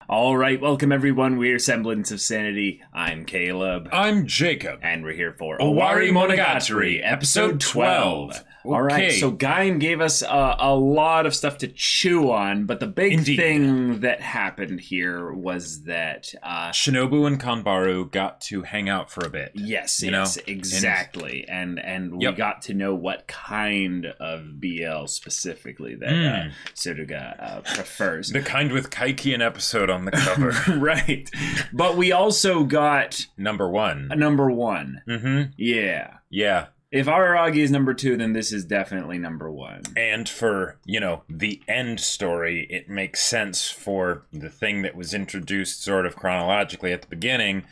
All right, welcome everyone. We're Semblance of Sanity. I'm Caleb. I'm Jacob. And we're here for Owari Monogatari, episode 12. All right, Okay. so Gaim gave us a lot of stuff to chew on, but the big Indeed. thing that happened here was that... Shinobu and Kanbaru got to hang out for a bit. Yes, you yes, know? exactly. And we Yep. got to know what kind of BL specifically that Suruga prefers. The kind with Kaiki an episode on the cover. Right. But we also got Number one. number one. Mm-hmm. Yeah. Yeah. If Araragi is number two, then this is definitely number one. And for, the end story, it makes sense for the thing that was introduced sort of chronologically at the beginning,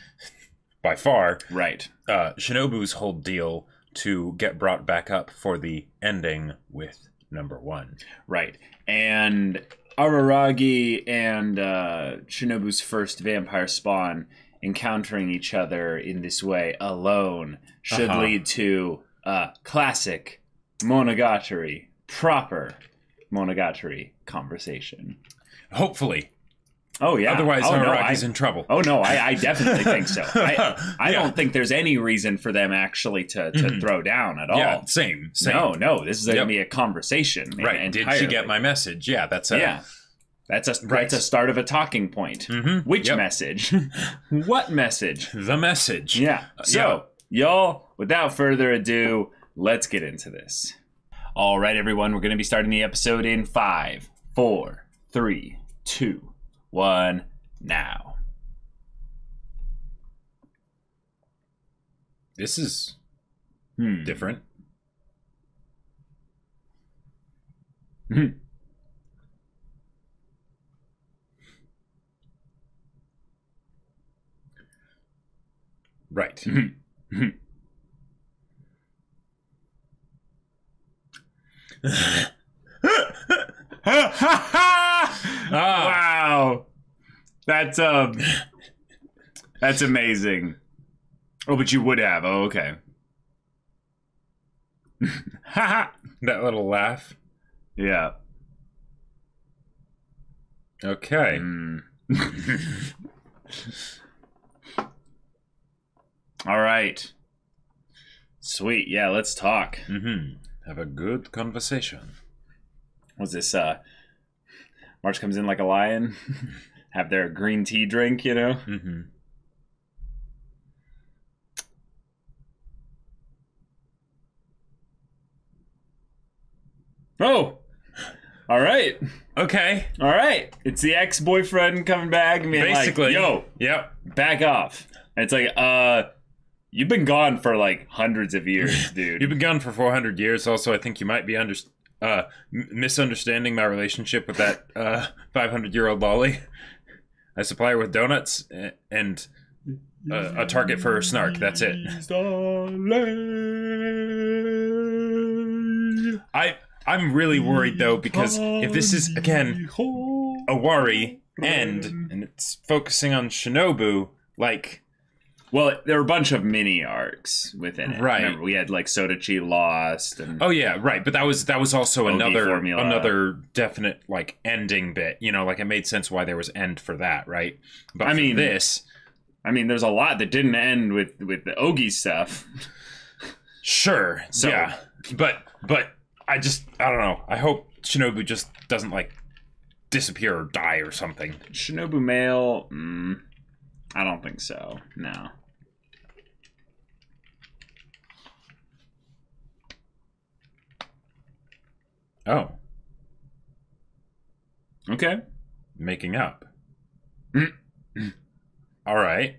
by far, Right. Shinobu's whole deal to get brought back up for the ending with number one. Right. And Araragi and Shinobu's first vampire spawn encountering each other in this way alone should lead to classic Monogatari, proper Monogatari conversation. Hopefully. Oh, yeah. Otherwise, no, Araragi's in trouble. Oh, no, I definitely think so. I don't think there's any reason for them actually to throw down at all. Yeah, same. No, this is going to be a conversation. Right. Did she get my message? Yeah, that's a... Yeah. That's a start of a talking point. Mm-hmm. Which Yep. message? What message? The message. Yeah. So, y'all, without further ado, let's get into this. All right, everyone, we're going to be starting the episode in 5, 4, 3, 2, 1, now. This is different. Right. Wow. That's amazing. Oh, but you would have. Oh, okay. That little laugh. Yeah. Okay. All right. Sweet. Yeah, let's talk. Have a good conversation. What's this? March comes in like a lion. Have their green tea drink, Oh! All right. Okay. All right. It's the ex-boyfriend coming back and being Basically. like, yo, Yep. back off. And it's like, you've been gone for like hundreds of years, dude. You've been gone for 400 years. Also, I think you might be misunderstanding my relationship with that 500-year-old lolly. I supply her with donuts and a target for her snark. That's it. I'm really worried, though, because if this is, again, Owari and it's focusing on Shinobu, like... Well, there were a bunch of mini arcs within it. Right. Remember, we had like Sodachi lost and Oh yeah, right. But that was also OD another formula. definite like ending bit. Like it made sense why there was end for that, right? But I mean, this, there's a lot that didn't end with the Ogi stuff. sure, So- yeah. But I don't know. I hope Shinobu just doesn't like disappear or die or something. Shinobu male, I don't think so. No. Oh, Okay. making up. All right.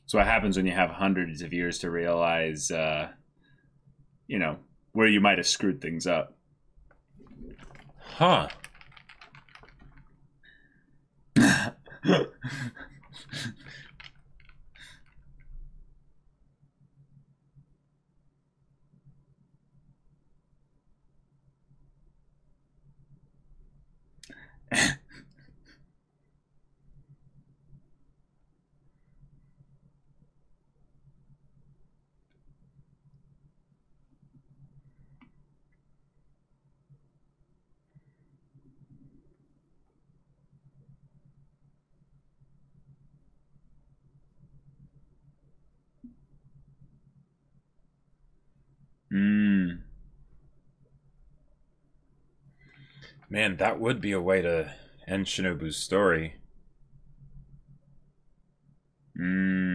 So what happens when you have hundreds of years to realize, where you might have screwed things up? Huh. Man, that would be a way to end Shinobu's story. Hmm.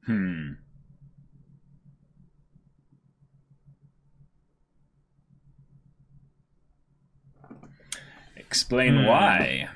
Hmm. Explain why.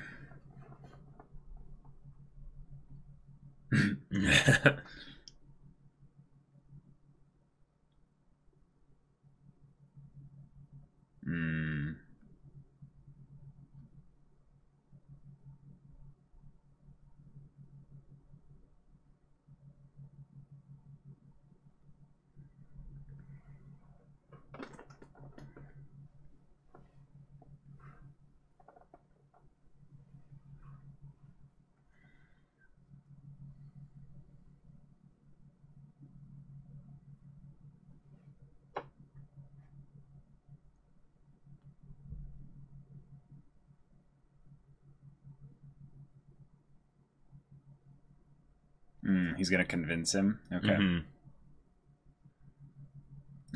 Hmm. He's gonna convince him. Okay. Mm-hmm.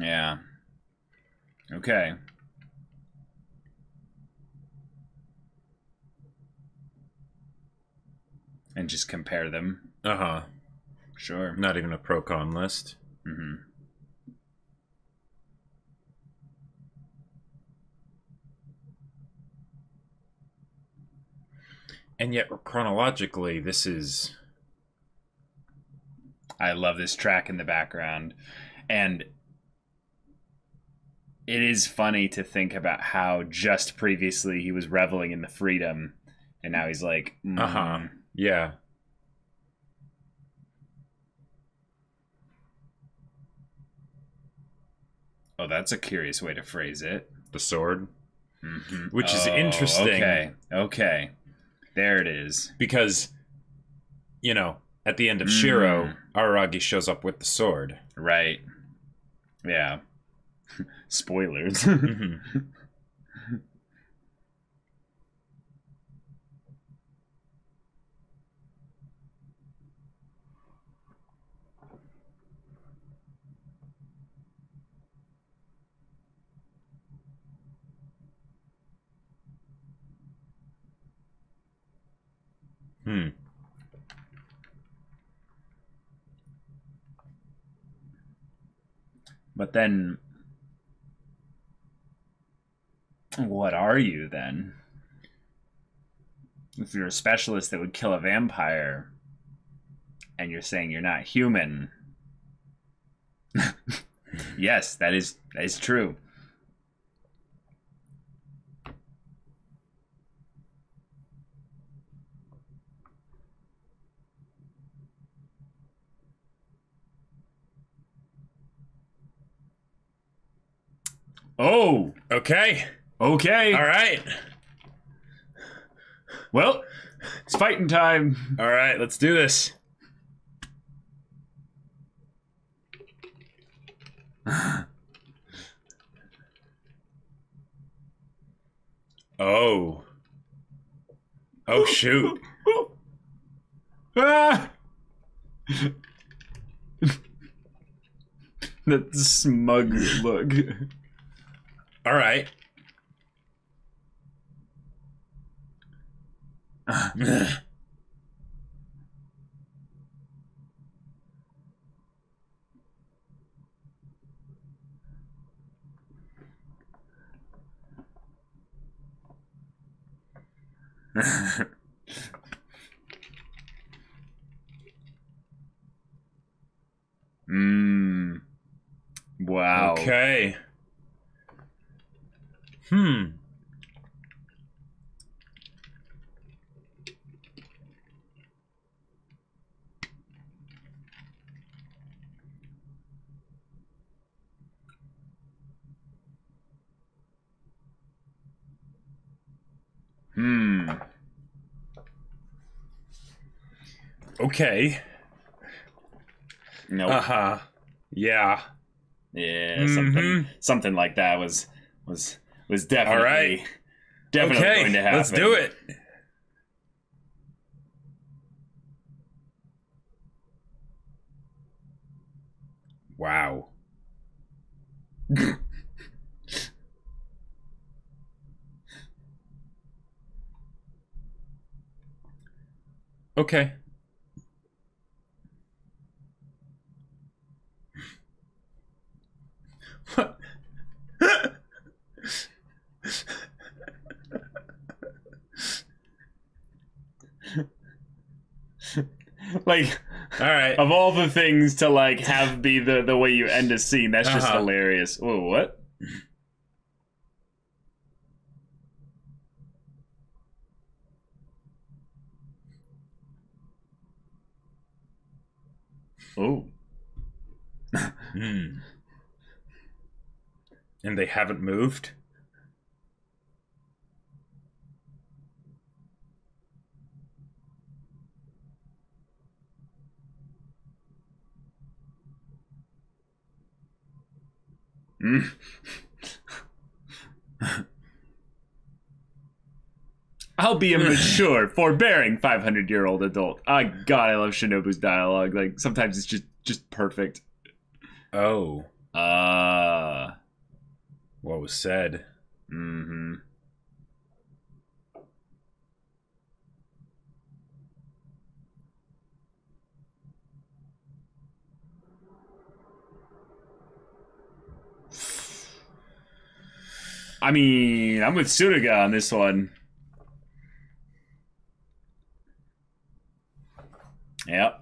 Yeah. Okay. And just compare them. Uh-huh. Sure. Not even a pro-con list. Mm-hmm. And yet, chronologically, this is... I love this track in the background. And it is funny to think about how just previously he was reveling in the freedom, and now he's like, Uh-huh. Yeah. Oh, that's a curious way to phrase it. The sword. Mm-hmm. Which is interesting. Okay. There it is. Because, you know, at the end of Shiro, Araragi shows up with the sword. Right. Yeah. Spoilers. Mm-hmm. But then, what are you then? If you're a specialist that would kill a vampire, and you're saying you're not human, yes, that is true. Oh, Okay. okay. All right. Well, it's fighting time. All right, let's do this. Oh. Oh, shoot. Ah! That smug look. All right. Wow. Okay. Okay. Uh-huh. Yeah. Yeah, something like that was definitely All right. definitely Okay, going to happen. let's do it. Wow. Okay. Like, All right. of all the things to like have be the way you end a scene, that's just hilarious. Whoa, what? Oh. Hmm. And they haven't moved? Mm. I'll be a mature, forbearing 500-year-old adult. God, I love Shinobu's dialogue. Like, sometimes it's just perfect. Oh. What was said? Mm-hmm. I mean, I'm with Suruga on this one. Yep.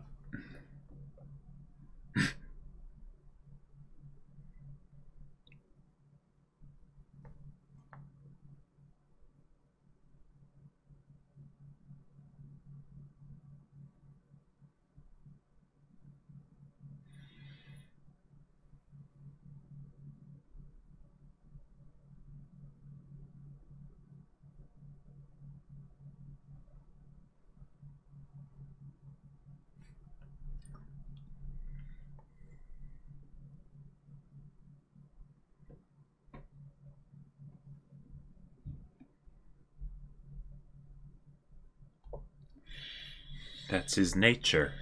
That's his nature.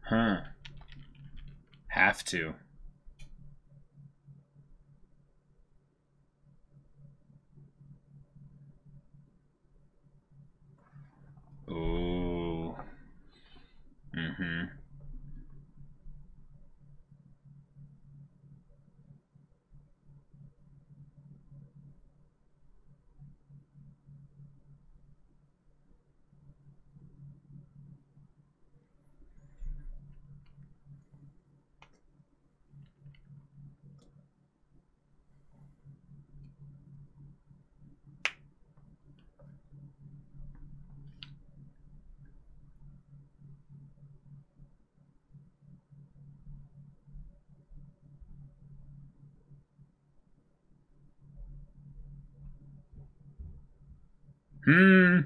Huh. Have to. Ooh. Mm-hmm. Hmm.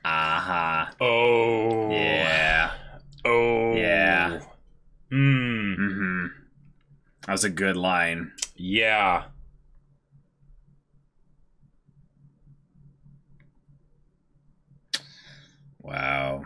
Aha. Oh. Yeah. Oh. Yeah. Hmm. Mm-hmm. That was a good line. Yeah. Wow.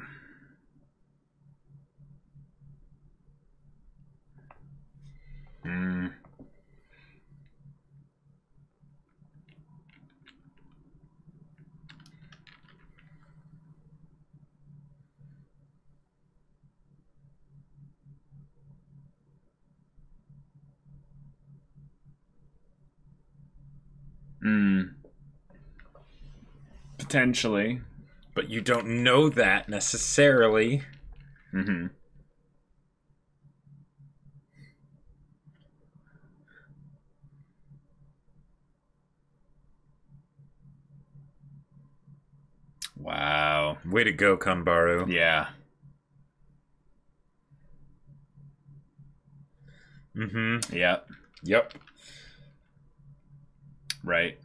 Potentially. But you don't know that necessarily. Mm-hmm. Wow. Way to go, Kanbaru. Yeah. Mm-hmm. Yep. Yep. Right.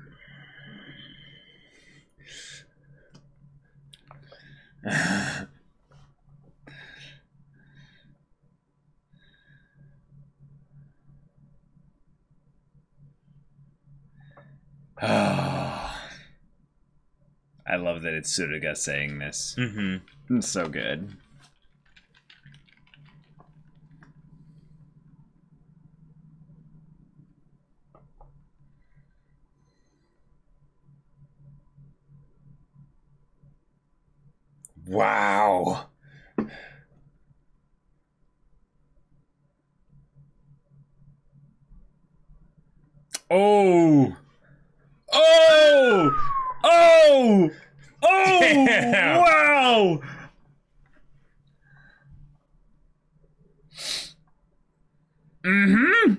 I love that it's Suruga saying this. Mm-hmm. It's so good. Wow. Oh! Oh! Oh! Oh! Damn. Wow! Mm-hmm.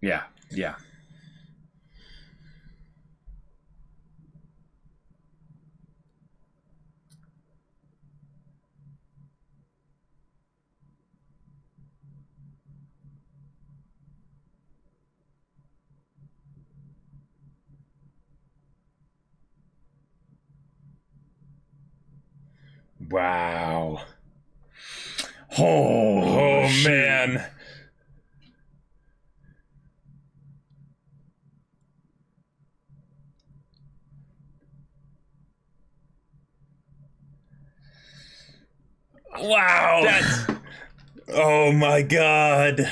Yeah, yeah. Wow. Oh, Oh, man. Wow. That's... Oh, my God.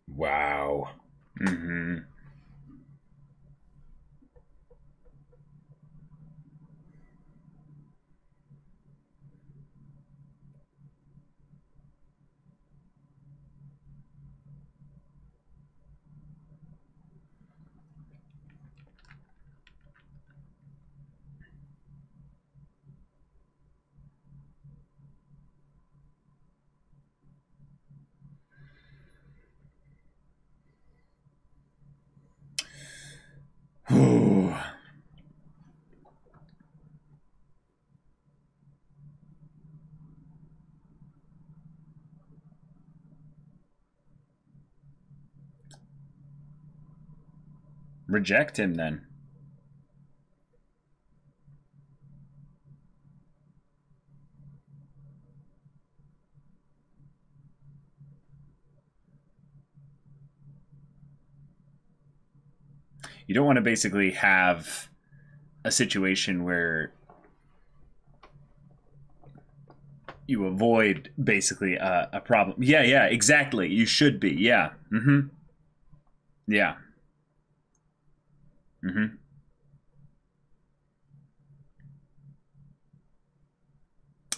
Wow. Mm-hmm. Ooh. Reject him then. You don't want to basically have a situation where you avoid basically a problem. Yeah, yeah, exactly. You should be. Yeah. Mm-hmm. Yeah. Mm-hmm.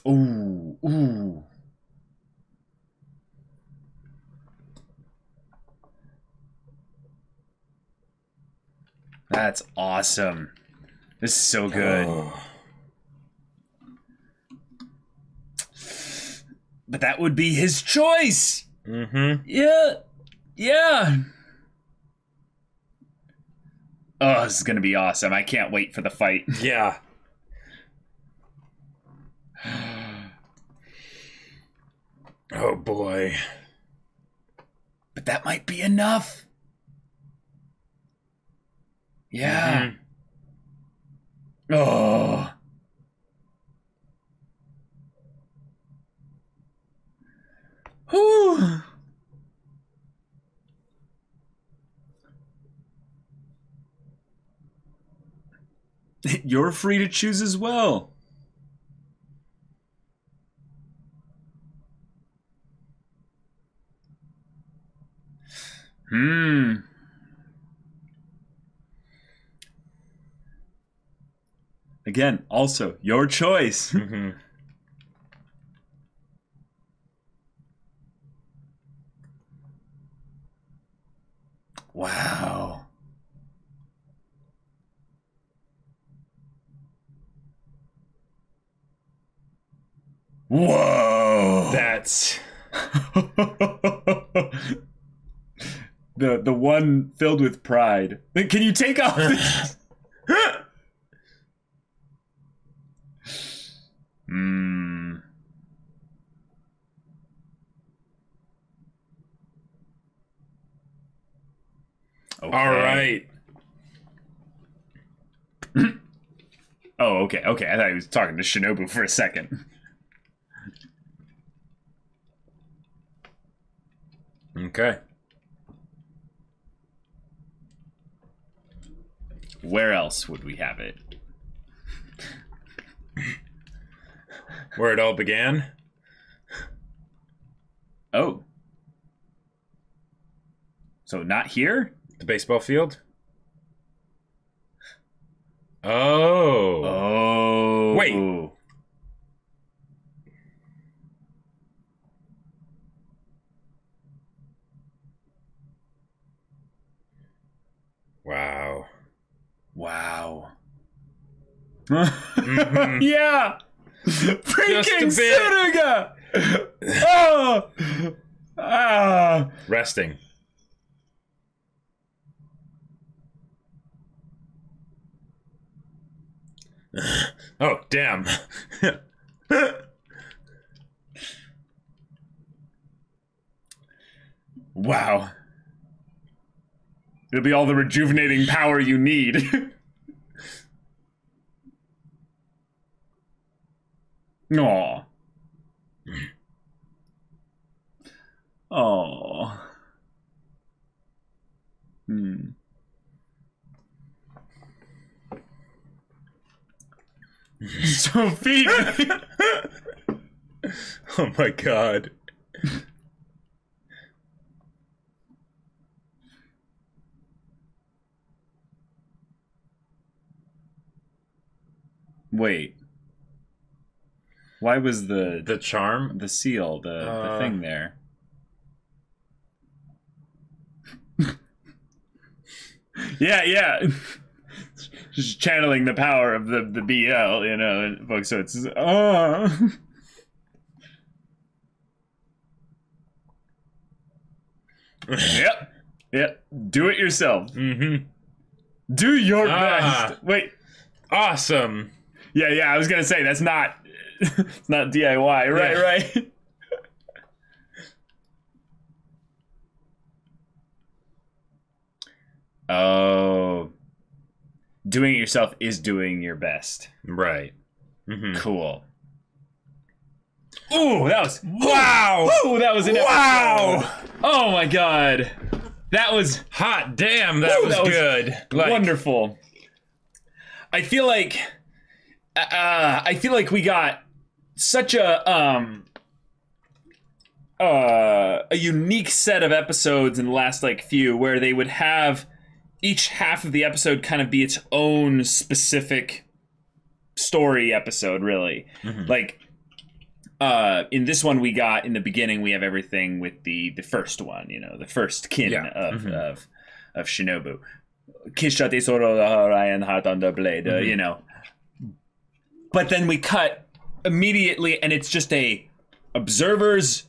Ooh. Ooh. That's awesome. This is so good. Oh. But that would be his choice. Mm-hmm. Yeah. Yeah. Oh, this is going to be awesome. I can't wait for the fight. Yeah. Oh, boy. But that might be enough. Yeah. Mm-hmm. Oh. Whew. You're free to choose as well. Again, also your choice. Mm-hmm. Wow. Whoa. That's the one filled with pride. Can you take off this? Okay. all right. Oh, okay. I thought he was talking to Shinobu for a second. Okay. Where else would we have it? Where it all began? Oh. So not here? The baseball field? Oh. Oh. Wait. Wow. Wow. Mhm. Yeah. Just Freaking a bit. Suruga. Oh. Ah. Resting. Oh, damn. Wow. It'll be all the rejuvenating power you need. Aw. Aw. Sophie! Oh my god. Wait. Why was The charm? the seal, the thing there? Yeah. Just channeling the power of the BL, you know, book. So it's Yep. Do it yourself. Mm-hmm. Do your best. Wait. Awesome. Yeah. I was gonna say that's not. It's not DIY. Right. Oh. Doing it yourself is doing your best. Right. Mm-hmm. Cool. Ooh, that was Wow! Ooh, that was an Wow! episode. Oh my god. That was Hot damn, that was good. Like, wonderful. I feel like we got such a unique set of episodes in the last like few where they would have each half of the episode kind of be its own specific story episode, really. Mm-hmm. Like in this one we got in the beginning we have everything with the first one, you know, the first kin of Shinobu. Kishate Soro Ryan Heart on the Blade, you know. But then we cut immediately and it's just a observers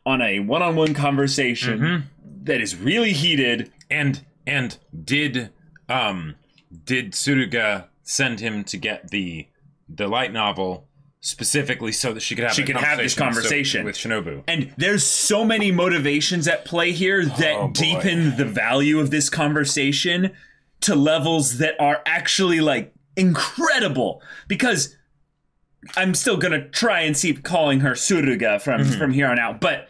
on a one-on-one conversation that is really heated. And did Tsuruga send him to get the light novel specifically so that she could have this conversation with Shinobu? And there's so many motivations at play here that deepen the value of this conversation to levels that are actually like incredible. Because I'm still gonna try and keep calling her Tsuruga from here on out, but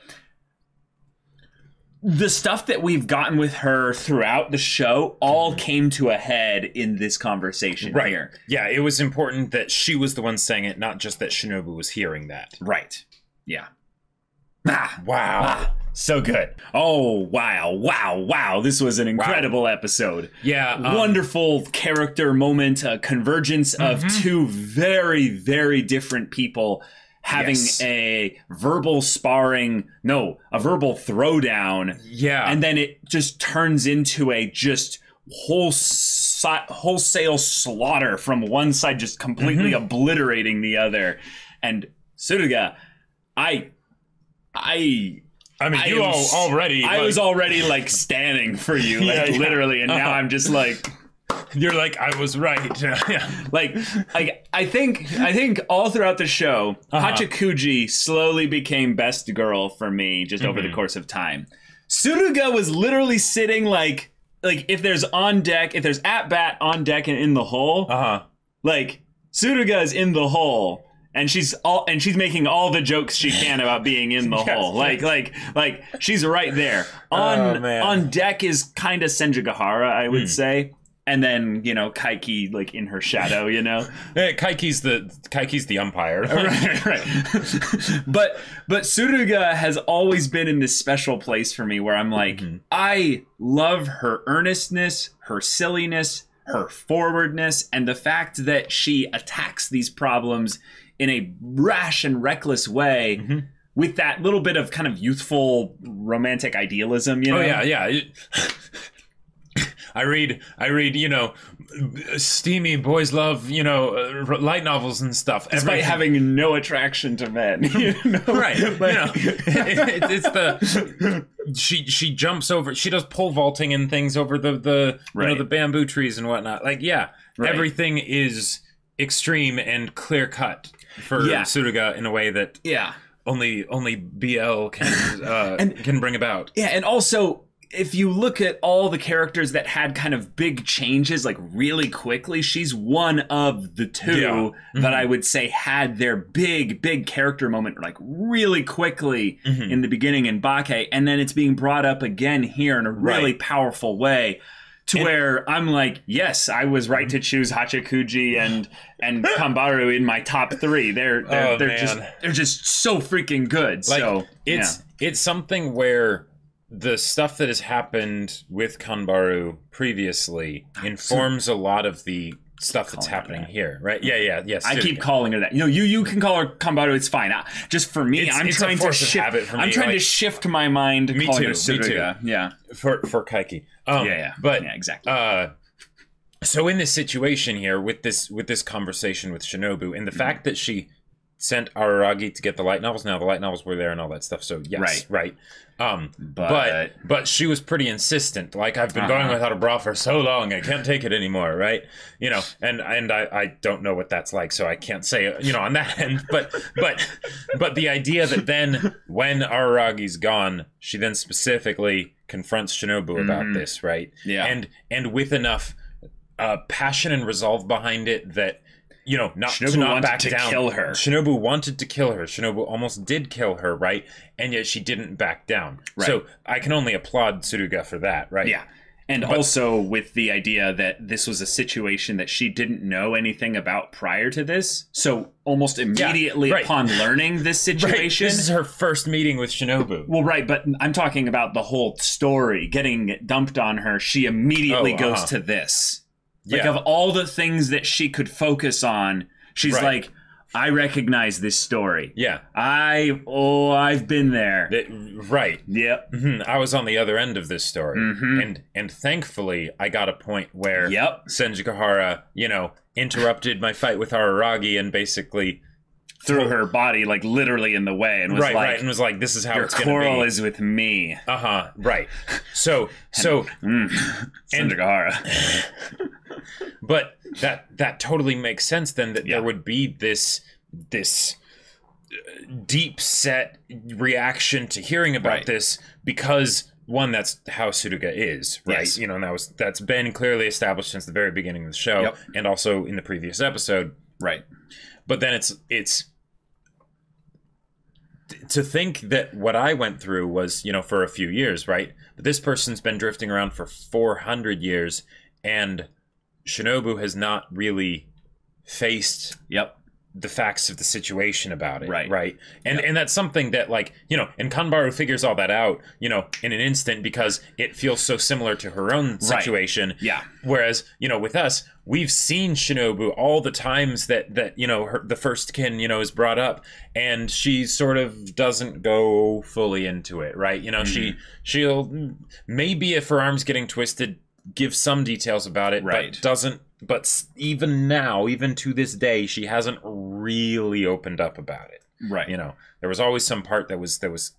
the stuff that we've gotten with her throughout the show all came to a head in this conversation here. Yeah, it was important that she was the one saying it, not just that Shinobu was hearing that. Right. Yeah. Wow. So good. Oh, wow. This was an incredible episode. Yeah. Wonderful character moment, a convergence of two very, very different people having a verbal throwdown. Yeah. And then it just turns into a just wholesale slaughter from one side, just completely obliterating the other. And Suruga, I was already like standing for you, like literally, and now I'm just like, you're like, I was right. like I think all throughout the show, Hachikuji slowly became best girl for me just over the course of time. Suruga was literally sitting like if there's at bat on deck and in the hole, like Suruga is in the hole. And she's making all the jokes she can about being in the hole. Like she's right there. On deck is kind of Senjigahara, I would say. And then, Kaiki like in her shadow, Kaiki's the umpire. right. But Suruga has always been in this special place for me where I'm like, I love her earnestness, her silliness, her forwardness, and the fact that she attacks these problems in a rash and reckless way with that little bit of kind of youthful romantic idealism, Oh, yeah. I read, steamy boys love, light novels and stuff. Despite having no attraction to men. Right. It's the... She jumps over... She does pole vaulting and things over the the bamboo trees and whatnot. Like, everything is extreme and clear-cut for Suruga in a way that only BL can bring about. Yeah, and also... if you look at all the characters that had kind of big changes, like really quickly, she's one of the two that I would say had their big character moment like really quickly in the beginning in Bake, and then it's being brought up again here in a really powerful way. Where I'm like, yes, I was right to choose Hachikuji and Kanbaru in my top 3. They're just so freaking good. Like, so it's something where the stuff that has happened with Kanbaru previously informs a lot of the stuff that's happening here, right? Yes. I keep calling her that. You can call her Kanbaru. It's fine. Just for me, I'm trying to shift. I'm trying to shift my mind. To calling her Suruga. Yeah. For Kaiki. But exactly. So in this situation here, with this conversation with Shinobu, and the fact that she sent Araragi to get the light novels. Now the light novels were there and all that stuff. So yes, right. But she was pretty insistent. Like, I've been going without a bra for so long, I can't take it anymore, right? And I don't know what that's like, so I can't say on that end. But the idea that then when Araragi's gone, she then specifically confronts Shinobu about this, right? Yeah. And with enough passion and resolve behind it that. Not Shinobu to not wanted back to down. kill her. Shinobu wanted to kill her. Shinobu almost did kill her, right? And yet she didn't back down. Right. So I can only applaud Suruga for that, right? Yeah. And also with the idea that this was a situation that she didn't know anything about prior to this. So almost immediately upon learning this situation. This is her first meeting with Shinobu. Well, right. But I'm talking about the whole story getting dumped on her. She immediately goes to this. Like, of all the things that she could focus on, she's like, I recognize this story. Yeah. I've been there. Right. Yep. I was on the other end of this story. And thankfully, I got a point where Senjikahara, interrupted my fight with Araragi and basically threw her body, like, literally in the way and was and was like, this is how it's going to be. Your quarrel is with me. Right. So Senjikahara. But that totally makes sense then, that there would be this deep set reaction to hearing about this, because one, that's how Suruga is, right? Yes. And that's been clearly established since the very beginning of the show, and also in the previous episode, right? But then it's to think that what I went through was, you know, for a few years, right? But this person's been drifting around for 400 years, and Shinobu has not really faced the facts of the situation about it, right? And that's something that, like, you know, and Kanbaru figures all that out, you know, in an instant, because it feels so similar to her own situation. Whereas, you know, with us, we've seen Shinobu all the times that you know, the first kin, you know, is brought up, and she sort of doesn't go fully into it, right? You know, she'll maybe, if her arm's getting twisted, give some details about it, but doesn't. But even now, even to this day, she hasn't really opened up about it. You know, there was always some part that was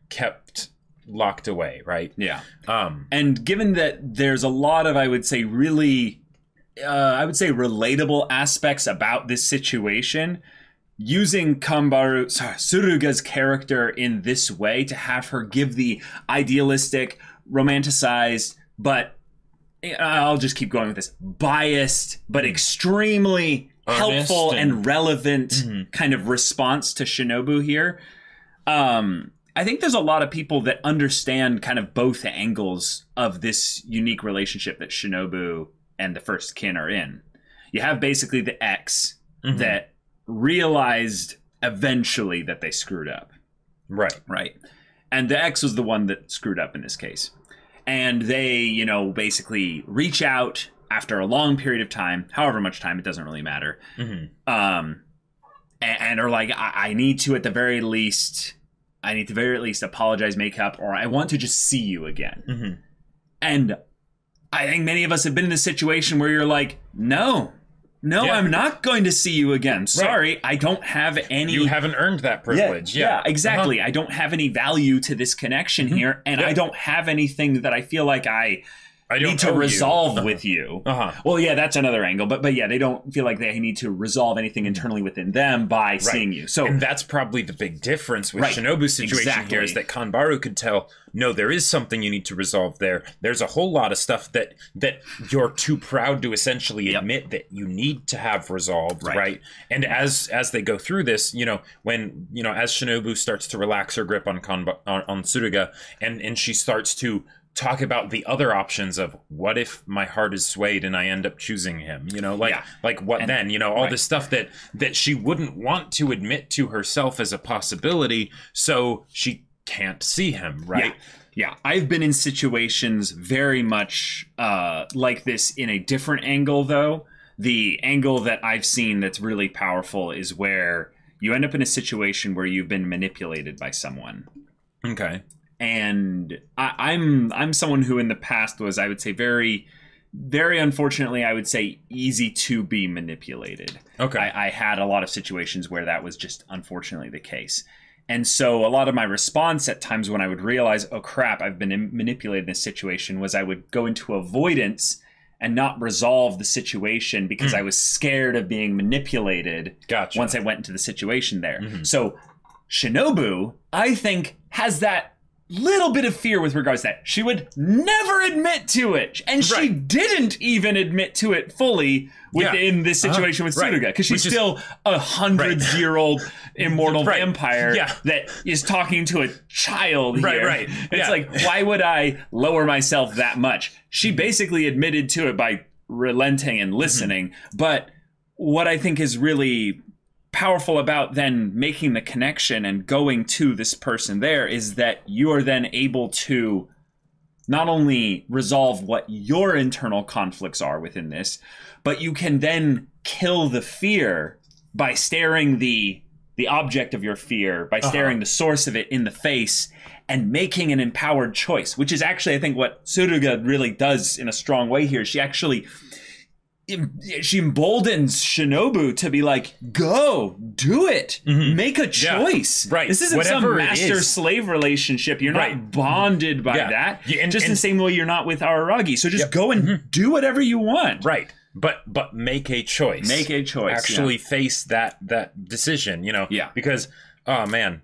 kept locked away, right? And given that there's a lot of, I would say, really, relatable aspects about this situation, using Suruga's character in this way to have her give the idealistic, romanticized, but I'll just keep going with this, biased but extremely helpful and relevant kind of response to Shinobu here. I think there's a lot of people that understand kind of both angles of this unique relationship that Shinobu and the first kin are in. You have basically the ex that realized eventually that they screwed up. Right. And the ex was the one that screwed up in this case. And they, you know, basically reach out after a long period of time, however much time, it doesn't really matter. And are like, I need to at the very least apologize, make up, or I want to just see you again. And I think many of us have been in this situation where you're like, no, I'm not going to see you again. Sorry, I don't have any... You haven't earned that privilege. Yeah, exactly. I don't have any value to this connection here, and I don't have anything that I feel like I need to resolve with you. Well, yeah, that's another angle. But yeah, they don't feel like they need to resolve anything internally within them by seeing you. So, and that's probably the big difference with Shinobu's situation here, is that Kanbaru could tell, no, there is something you need to resolve there. There's a whole lot of stuff that you're too proud to essentially admit that you need to have resolved, right? And as they go through this, you know, when, you know, as Shinobu starts to relax her grip on Suruga, and she starts to talk about the other options of, what if my heart is swayed and I end up choosing him, you know, like what then, you know, all this stuff that she wouldn't want to admit to herself as a possibility, so she can't see him, right? Yeah, I've been in situations very much like this in a different angle, though. The angle that I've seen that's really powerful is where you end up in a situation where you've been manipulated by someone. And I'm someone who in the past was, I would say, very, very unfortunately, I would say, easy to be manipulated. I had a lot of situations where that was just unfortunately the case. And so a lot of my response at times when I would realize, oh crap, I've been manipulated in this situation, was I would go into avoidance and not resolve the situation because I was scared of being manipulated once I went into the situation there. So Shinobu, I think, has that little bit of fear with regards to that. She would never admit to it, and she didn't even admit to it fully within this situation with Suruga, because she's still a 100-year-old immortal vampire that is talking to a child here. It's like, why would I lower myself that much? She basically admitted to it by relenting and listening. But what I think is really powerful about then making the connection and going to this person there is that you are then able to not only resolve what your internal conflicts are within this, but you can then kill the fear by staring the object of your fear, by staring the source of it in the face and making an empowered choice, which is actually, I think, what Suruga really does in a strong way here. She actually... she emboldens Shinobu to be like, go, do it, make a choice. This isn't some master-slave relationship. You're not bonded by that. And the same way you're not with Araragi. So just go and do whatever you want. But make a choice. Make a choice. Actually face that decision, you know? Because, oh man.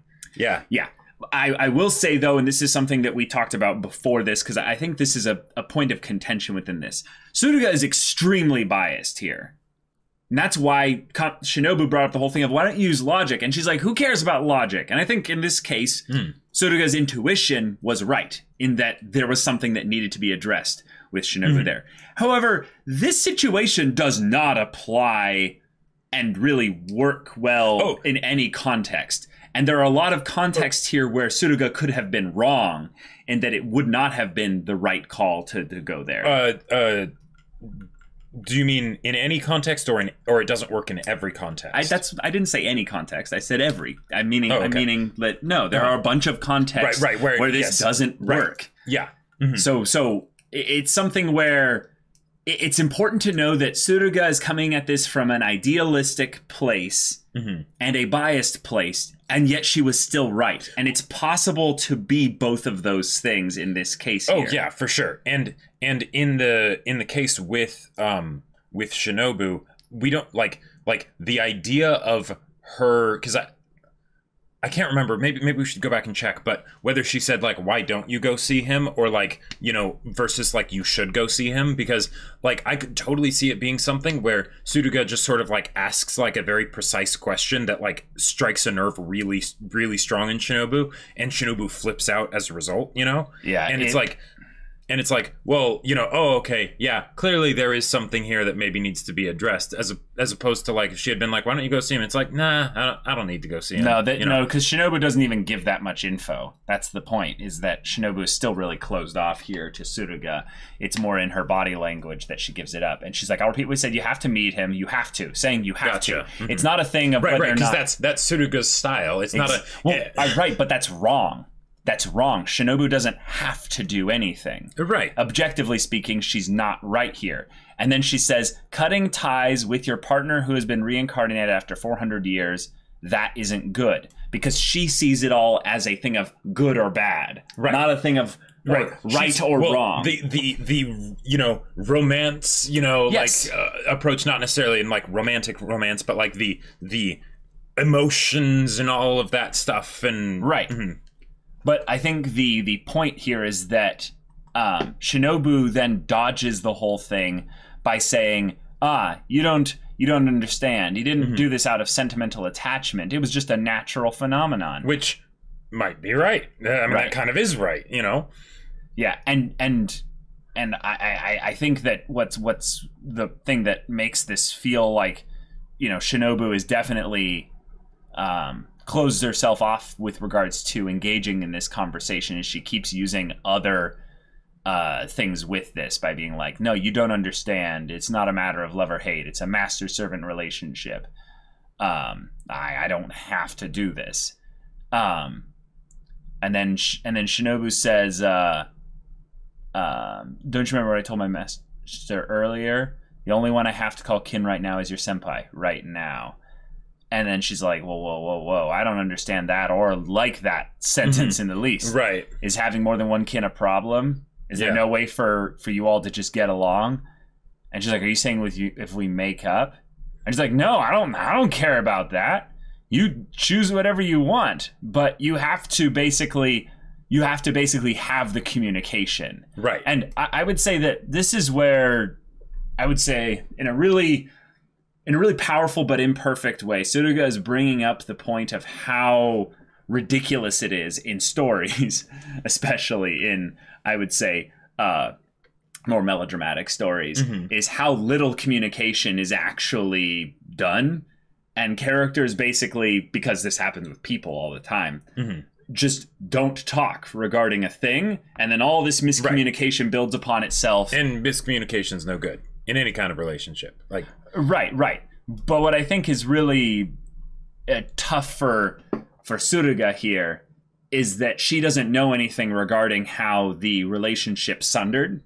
I will say, though, and this is something that we talked about before this, because I think this is a point of contention within this. Suruga is extremely biased here. And that's why Shinobu brought up the whole thing of why don't you use logic? And she's like, who cares about logic? And I think in this case, Suruga's intuition was right in that there was something that needed to be addressed with Shinobu there. However, this situation does not apply and really work well in any context. And there are a lot of contexts here where Suruga could have been wrong and that it would not have been the right call to go there. Do you mean in any context or it doesn't work in every context? I didn't say any context. I said every. I'm meaning that no, there are a bunch of contexts where this doesn't work. Yeah. So it's something where it's important to know that Suruga is coming at this from an idealistic place and a biased place, and yet she was still right. And it's possible to be both of those things in this case here. Oh yeah, for sure. And in the case with Shinobu, we don't like the idea of her, because I can't remember, maybe we should go back and check, but whether she said like, why don't you go see him, or like, you know, versus like, you should go see him, because like I could totally see it being something where Suruga just sort of like asks like a very precise question that like strikes a nerve really, really strong in Shinobu, and Shinobu flips out as a result, you know? Yeah. And it's like, well, you know, oh, okay, yeah, clearly there is something here that maybe needs to be addressed, as opposed to like if she had been like, why don't you go see him? It's like, nah, I don't need to go see him. No, because Shinobu doesn't even give that much info. That's the point, is that Shinobu is still really closed off here to Suruga. It's more in her body language that she gives it up. And she's like, I'll repeat what we said, you have to meet him, you have to, saying you have to. It's not a thing of whether or not. Because that's Suruga's style. It's not a... Well, right, but that's wrong. That's wrong. Shinobu doesn't have to do anything. Right. Objectively speaking, she's not right here. And then she says, cutting ties with your partner who has been reincarnated after 400 years, that isn't good. Because she sees it all as a thing of good or bad. Right. Not a thing of right or wrong. The you know, romance, you know, yes, like approach, not necessarily in like romantic romance, but like the emotions and all of that stuff. And right. But I think the point here is that Shinobu then dodges the whole thing by saying, you don't understand. He didn't do this out of sentimental attachment. It was just a natural phenomenon. Which might be right. I mean, that kind of is right, you know? Yeah, and I think that what's the thing that makes this feel like, you know, Shinobu is definitely... closes herself off with regards to engaging in this conversation, as she keeps using other things with this by being like, no, you don't understand. It's not a matter of love or hate. It's a master-servant relationship. I don't have to do this. And then Shinobu says, don't you remember what I told my master earlier? The only one I have to call kin right now is your senpai, right now. And then she's like, whoa, I don't understand that or like that sentence in the least. Right. Is having more than one kin a problem? Is there no way for you all to just get along? And she's like, are you saying with you if we make up? And she's like, no, I don't care about that. You choose whatever you want, but you have to basically have the communication. Right. And I would say that this is where I would say in a really powerful but imperfect way, Suruga is bringing up the point of how ridiculous it is in stories, especially in, I would say, more melodramatic stories, is how little communication is actually done. And characters basically, because this happens with people all the time, just don't talk regarding a thing. And then all this miscommunication builds upon itself. And miscommunication's no good in any kind of relationship. Like, Right. But what I think is really tough for Suruga here is that she doesn't know anything regarding how the relationship sundered.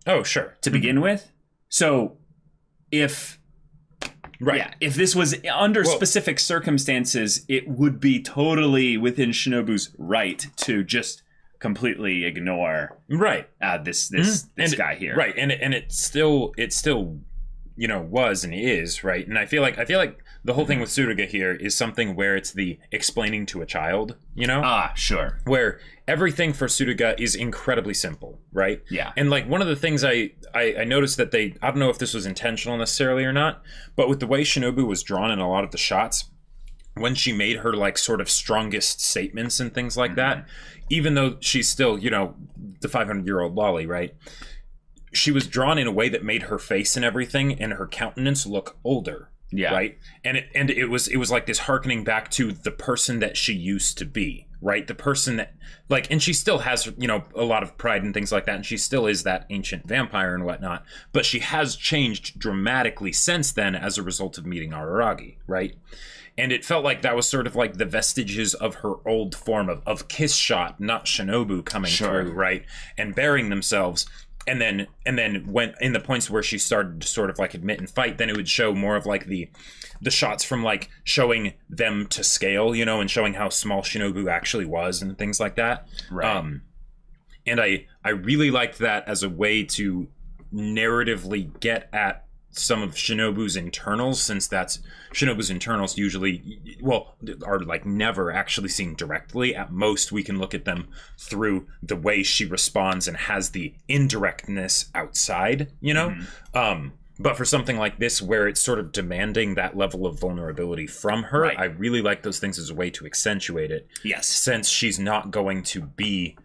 Oh, sure. To begin with. So if this was under specific circumstances, it would be totally within Shinobu's right to just completely ignore this guy here. Right. And it still you know, was and is, right? And I feel like the whole thing with Suruga here is something where it's the explaining to a child, you know? Sure. Where everything for Suruga is incredibly simple, right? Yeah. And like one of the things I noticed that I don't know if this was intentional necessarily or not, but with the way Shinobu was drawn in a lot of the shots, when she made her like sort of strongest statements and things like that, even though she's still, you know, the 500-year-old lolly, right? She was drawn in a way that made her face and everything and her countenance look older. Yeah. Right. And it was like this harkening back to the person that she used to be. Right. The person that like, and she still has, you know, a lot of pride and things like that. And she still is that ancient vampire and whatnot. But she has changed dramatically since then as a result of meeting Araragi. Right. And it felt like that was sort of like the vestiges of her old form of Kiss Shot, not Shinobu coming through. Right. And bearing themselves. And then when in the points where she started to sort of like admit and fight, then it would show more of like the shots from like showing them to scale, you know, and showing how small Shinobu actually was and things like that. Right. And I really liked that as a way to narratively get at some of Shinobu's internals, since that's Shinobu's internals usually, well, are like never actually seen directly. At most, we can look at them through the way she responds and has the indirectness outside, you know? But for something like this, where it's sort of demanding that level of vulnerability from her, I really like those things as a way to accentuate it. Yes. Since she's not going to be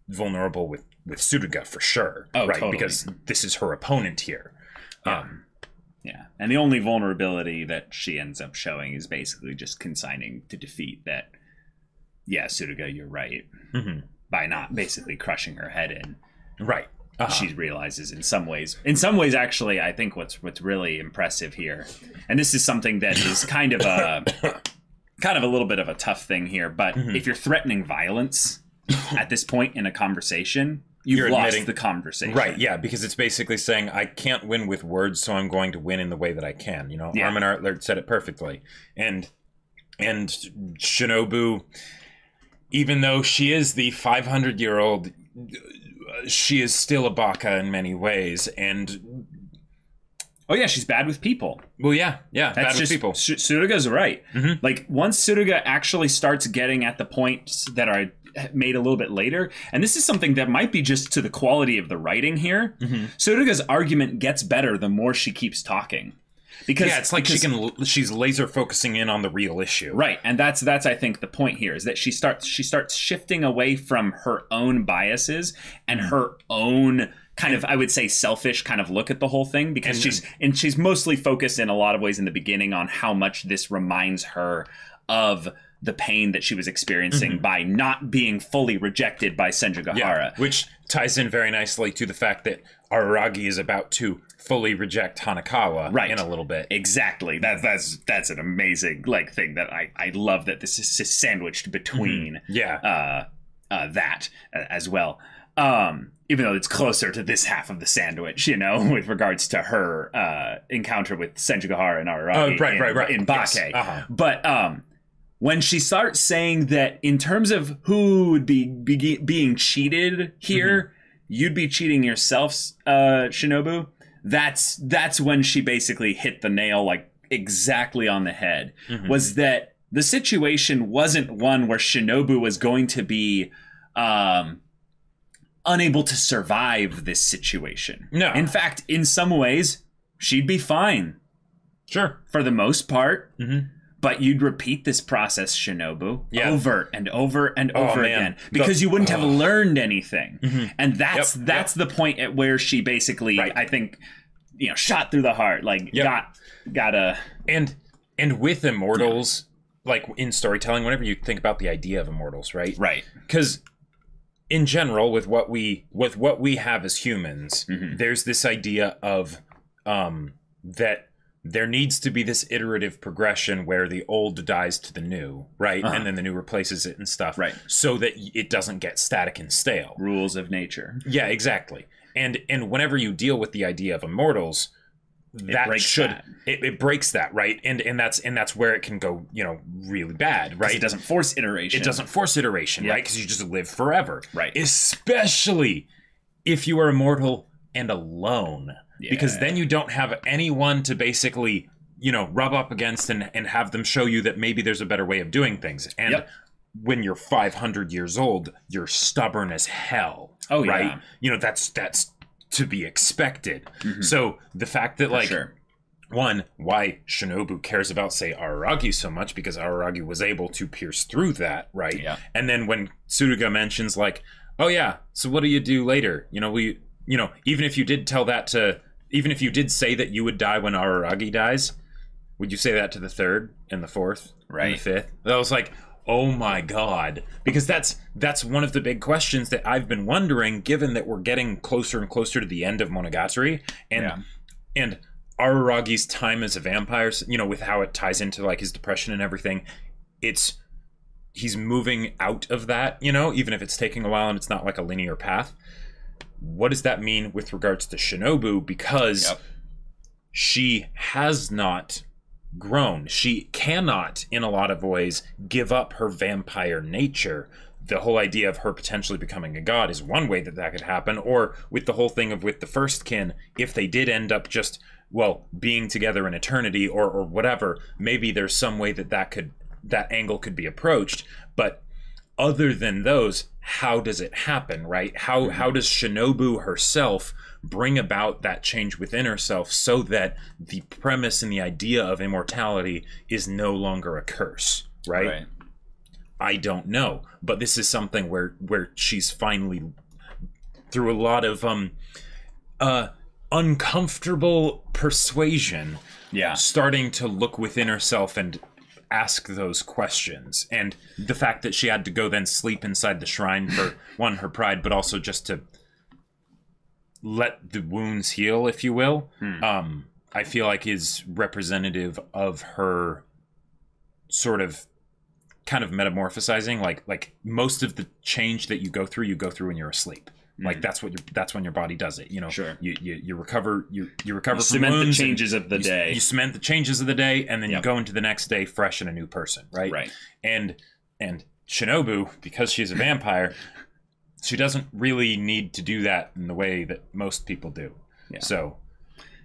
vulnerable with Suruga for sure. Oh, right? Totally. Because this is her opponent here. Yeah, and the only vulnerability that she ends up showing is basically just consigning to defeat that, yeah, Suruga, you're right, by not basically crushing her head in. Right. She realizes in some ways, actually, I think what's really impressive here, and this is something that is kind of a little bit of a tough thing here, but if you're threatening violence at this point in a conversation, you're lost the conversation. Right, yeah, because it's basically saying, I can't win with words, so I'm going to win in the way that I can. You know, Armin Artler said it perfectly. And Shinobu, even though she is the 500-year-old, she is still a baka in many ways. And oh yeah, she's bad with people. Well, yeah, bad with people. Suruga's right. Like once Suruga actually starts getting at the points that are made a little bit later, and this is something that might be just to the quality of the writing here, Suruga's argument gets better the more she keeps talking. Because it's like she's laser focusing in on the real issue. Right, and that's I think the point here is that she starts shifting away from her own biases and her own kind of, I would say, selfish kind of look at the whole thing, because she's mostly focused in a lot of ways in the beginning on how much this reminds her of the pain that she was experiencing by not being fully rejected by Senjugahara. Yeah, which ties in very nicely to the fact that Araragi is about to fully reject Hanakawa in a little bit. Exactly. That's an amazing thing that I love that this is sandwiched between that as well. Even though it's closer to this half of the sandwich, you know, with regards to her encounter with Senjugahara and Araragi in Bake. Yes. But when she starts saying that in terms of who would be being cheated here, you'd be cheating yourself, Shinobu. That's when she basically hit the nail exactly on the head. Was that the situation wasn't one where Shinobu was going to be unable to survive this situation. No. In fact, in some ways, she'd be fine. Sure. For the most part. But you'd repeat this process, Shinobu, over and over and over again, because you wouldn't have learned anything. And that's the point at where she basically, I think, you know, shot through the heart, got a... And with Immortals, like in storytelling, whenever you think about the idea of Immortals, right? Right. Because in general, with what we have as humans, there's this idea of that there needs to be this iterative progression where the old dies to the new, right? And then the new replaces it and stuff. Right. So that it doesn't get static and stale. Rules of nature. Yeah, exactly. And whenever you deal with the idea of Immortals, it breaks that, right? And that's where it can go, you know, really bad, right? It doesn't force iteration. It doesn't force iteration, right? Because you just live forever. Right. Especially if you are immortal and alone. Because then you don't have anyone to basically, you know, rub up against and have them show you that maybe there's a better way of doing things. And when you're 500 years old, you're stubborn as hell. Oh, yeah. Right? You know, that's to be expected. So the fact that, like, one, why Shinobu cares about, say, Araragi so much, because Araragi was able to pierce through that, right? Yeah. And then when Tsuruga mentions, like, oh yeah, so what do you do later? You know, even if you did even if you did say that you would die when Araragi dies, would you say that to the third and the fourth and the fifth? That was like, oh my god. Because that's one of the big questions that I've been wondering, given that we're getting closer and closer to the end of Monogatari. And Araragi's time as a vampire, you know, with how it ties into, like, his depression and everything, he's moving out of that, you know, even if it's taking a while and it's not like a linear path. What does that mean with regards to Shinobu? Because she has not grown. She cannot, in a lot of ways, give up her vampire nature. The whole idea of her potentially becoming a god is one way that could happen. Or with the whole thing of with the first kin, if they did end up just, well, being together in eternity or whatever, maybe there's some way that angle could be approached. But other than those, how does it happen, right? How does Shinobu herself bring about that change within herself so that the premise and the idea of immortality is no longer a curse, right? I don't know, but this is something where she's finally, through a lot of uncomfortable persuasion, starting to look within herself and ask those questions. And the fact that she had to go then sleep inside the shrine for one, her pride, but also just to let the wounds heal, if you will, I feel like is representative of her sort of kind of metamorphosizing. Like most of the change that you go through when you're asleep. Like that's when your body does it, you know. You recover you recover from cement wounds, the changes of the day. You cement the changes of the day, and then you go into the next day fresh and a new person, right? And Shinobu, because she's a vampire, she doesn't really need to do that in the way that most people do. So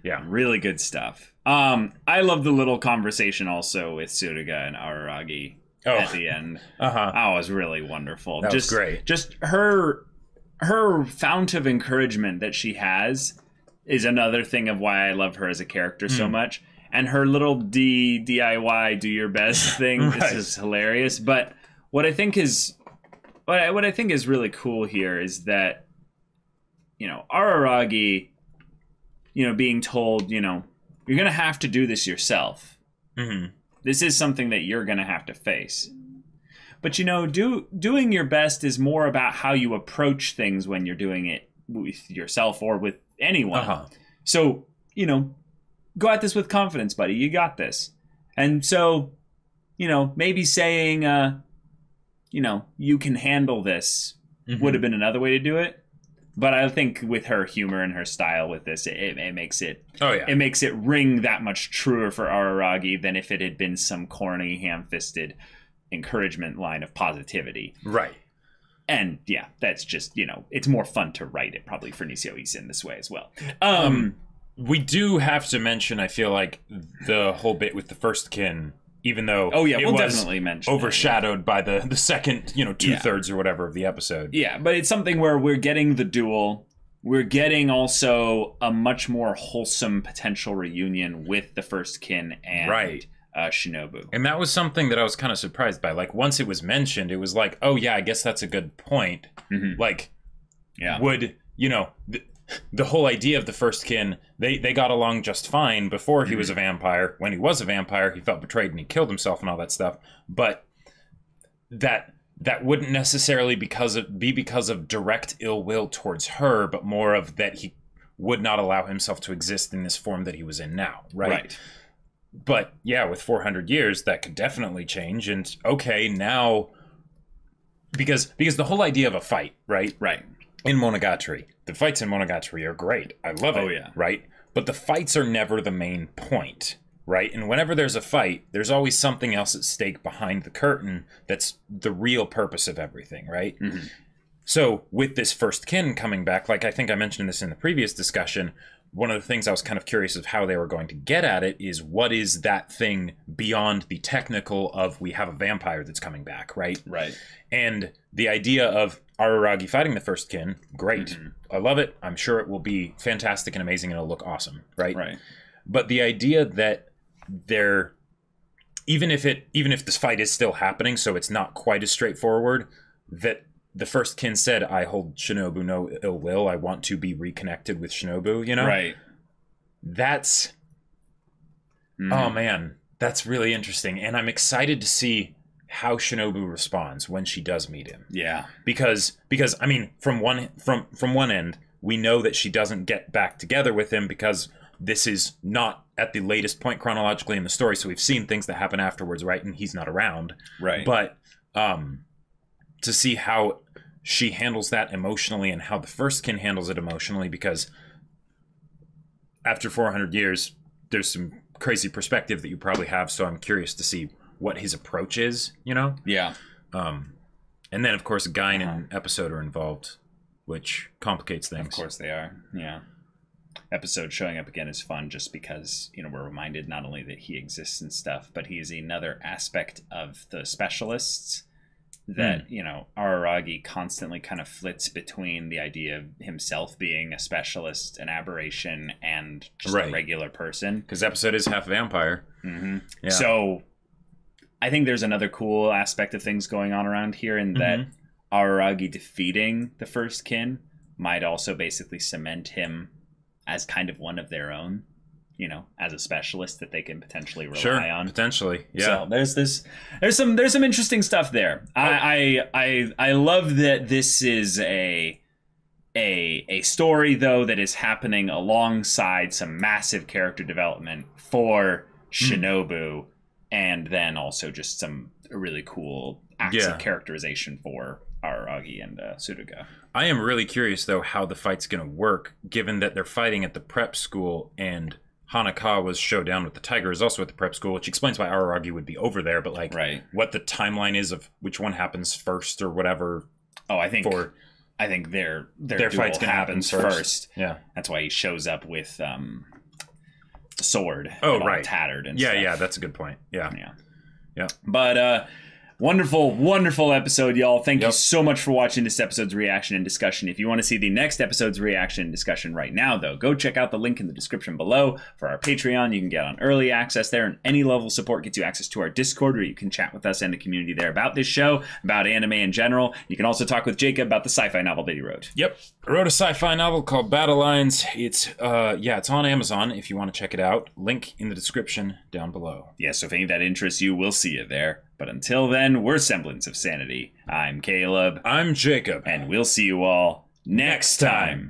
really good stuff. I love the little conversation also with Tsuruga and Araragi at the end. Oh, it was really wonderful. That was great. Just her fount of encouragement that she has is another thing of why I love her as a character so much. And her little DIY, do your best thing is hilarious. But what I think is really cool here is that, you know, Araragi, you know, being told, you know, you're going to have to do this yourself. This is something that you're going to have to face. But, you know, doing your best is more about how you approach things when you're doing it with yourself or with anyone. So, you know, go at this with confidence, buddy. You got this. And so, you know, maybe saying, you know, you can handle this would have been another way to do it. But I think with her humor and her style with this, it makes it it makes it ring that much truer for Araragi than if it had been some corny, ham-fisted encouragement line of positivity. And yeah, that's just, you know, it's more fun to write it probably for Nisio Isin this way as well. We do have to mention, I feel like, the whole bit with the first kin, even though we'll definitely mention overshadowed by the second, you know, 2/3 or whatever of the episode. Yeah, but it's something where we're getting the duel. We're getting also a much more wholesome potential reunion with the first kin and Shinobu. And that was something that I was kind of surprised by. Like, once it was mentioned, it was like, oh yeah, I guess that's a good point. Like, would, you know, the whole idea of the first kin, they got along just fine before he was a vampire. When he was a vampire, he felt betrayed and he killed himself and all that stuff. But that wouldn't necessarily be because of direct ill will towards her, but more of that he would not allow himself to exist in this form that he was in now, right? But yeah, with 400 years, that could definitely change. And okay, now, because the whole idea of a fight, right? In Monogatari, the fights in Monogatari are great. I love it, right? But the fights are never the main point, right? And whenever there's a fight, there's always something else at stake behind the curtain that's the real purpose of everything, right? So with this first kin coming back, like I think I mentioned this in the previous discussion, one of the things I was kind of curious of how they were going to get at it is what is that thing beyond the technical of we have a vampire that's coming back, right? Right. And the idea of Araragi fighting the first kin, great. Mm-hmm. I love it. I'm sure it will be fantastic and amazing and it'll look awesome, right? Right. But the idea that they're even if this fight is still happening, so it's not quite as straightforward, that the first kin said, I hold Shinobu no ill will. I want to be reconnected with Shinobu, you know? Right. That's oh man, that's really interesting. And I'm excited to see how Shinobu responds when she does meet him. Yeah. Because I mean, from one end, we know that she doesn't get back together with him because this is not at the latest point chronologically in the story, so we've seen things that happen afterwards, right? And he's not around. Right. But to see how she handles that emotionally and how the first kin handles it emotionally, because after 400 years, there's some crazy perspective that you probably have, so I'm curious to see what his approach is, you know? Yeah. And then, of course, Gain and Episode are involved, which complicates things. Of course they are, yeah. Episode showing up again is fun just because, you know, we're reminded not only that he exists and stuff, but he is another aspect of the specialists that, you know, Araragi constantly kind of flits between the idea of himself being a specialist, an aberration, and just a regular person. Because Episode is half vampire. Mm-hmm. Yeah. So I think there's another cool aspect of things going on around here in that Araragi defeating the first kin might also basically cement him as kind of one of their own, you know, as a specialist that they can potentially rely on. Potentially, yeah. So there's some interesting stuff there. I love that this is a story though that is happening alongside some massive character development for Shinobu, and then also just some really cool acts of characterization for Araragi and Suruga. I am really curious though how the fight's going to work, given that they're fighting at the prep school and Hanakawa's showdown with the tiger is also at the prep school, which explains why Araragi would be over there, but like what the timeline is of which one happens first or whatever. Oh, I think their fight's gonna happen first. Yeah. That's why he shows up with the sword. Oh, right. Tattered and stuff. Yeah, that's a good point. Yeah. But wonderful episode, y'all. Thank you so much for watching this episode's reaction and discussion. If you want to see the next episode's reaction and discussion right now, though, go check out the link in the description below for our Patreon. You can get on early access there, and any level of support gets you access to our Discord, where you can chat with us and the community there about this show, about anime in general. You can also talk with Jacob about the sci-fi novel that he wrote. Yep. I wrote a sci-fi novel called Battle Lines. It's on Amazon if you want to check it out. Link in the description down below. Yeah, so if any of that interests you, we'll see you there. But until then, we're Semblance of Sanity. I'm Caleb. I'm Jacob. And we'll see you all next time.